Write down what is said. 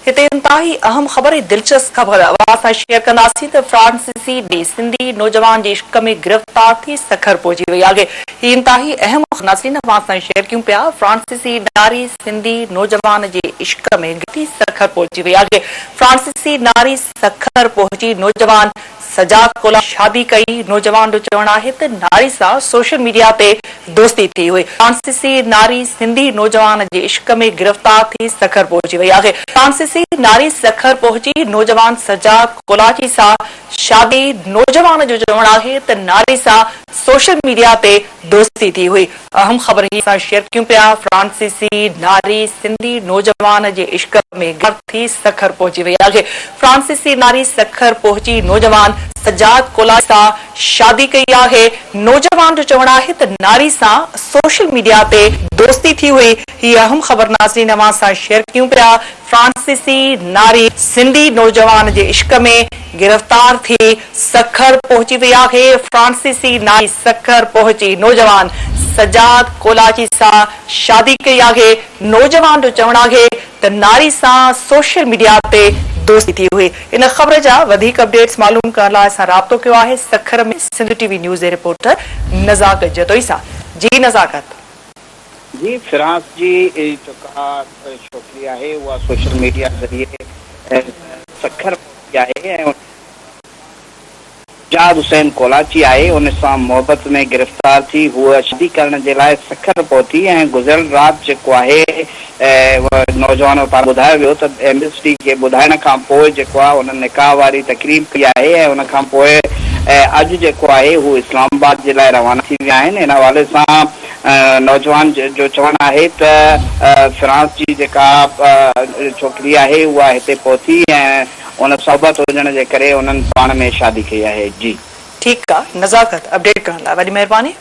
हिते इंतहाई अहम ख़बर दिलचस्प ख़बर असां शेयर कंदासीं त फ्रांसीसी सिंधी नौजवान जे इश्क में गिरफ़्तार थी सखर पहुची वई आहे। ही इंतहाई अहम नाज़रीन असां शेयर कयूं पिया। फ्रांसीसी नारी सिंधी नौजवान जे इश्क में थी सखर पहुची वई आहे। फ्रांसीसी नारी सखर पहुची नौजवान सजाद कोला शादी कई। नौजवान जो चवणु आहे त नारी सां सोशल मीडिया ते दोस्ती थी हुई। फ्रांसीसी नारी सिंधी नौजवान जे इश्क में गिरफ़्तार थी सखर पहुची वई आहे। फ्रांसीसी नारी सखर पहुची नौजवान सजाद कोलाची सां शादी। नौजवान जो चवणु आहे त नारी सां सोशल मीडिया ते दोस्ती थी हुई। अहम ख़बर ही सां शेयर कयूं पिया। फ्रांसीसी नारी सिंधी नौजवान जे इश्क में गिरफ़्तार थी सखर पहुची वई आहे। फ्रांसीसी नारी सखर पहुची नौजवान सजाद कोला सां शादी कई आहे। नौजवान जो चवणु आहे त नारी सां सोशल मीडिया ते दोस्ती थी हुई। ही अहम ख़बर नाज़रीन अवां सां शेयर कयूं पिया। फ्रांसीसी नारी सिंधी नौजवान जे इश्क में गिरफ़्तार थी सखर पहुची वई आहे। फ्रांसीसी नारी सखर पहुची नौजवान सजाद कोलाची सां शादी कई आहे। नौजवान जो चवणु आहे त नारी सां सोशल मीडिया ते दोस्ती थी हुई। इन ख़बर जा वधीक अपडेट्स मालूम करण लाइ असां राब्तो कयो आहे सखर में सिंध टीवी न्यूज़ जे रिपोर्टर नज़ाकत जतोई सां। जी नज़ाकत। जी फिरांस जी जेका छोकिरी आहे उहा सोशल मीडिया ज़रिए सखर आहे। सजाद हुसैन कोलाची आहे। उन सां मोहबत में गिरफ़्तार थी हूअ शादी करण जे लाइ सखर पहुती ऐं गुज़िरियल राति जेको आहे नौजवान पारां ॿुधायो वियो त एम्बेसडी खे ॿुधाइण खां पोइ जेको आहे उन निकाह वारी तकरीब कई आहे ऐं उन खां पोइ अॼु जेको आहे हू इस्लामाबाद जे लाइ रवाना थी विया आहिनि। इन हवाले सां नौजवान जो चवणु आहे त फ्रांस जी जेका छोकिरी आहे उहा हिते पहुती ऐं उन सोबत हुजण जे करे उन्हनि पाण में शादी कई आहे। जी ठीकु आहे। नज़ाकत अपडेट करण लाइ वॾी महिरबानी।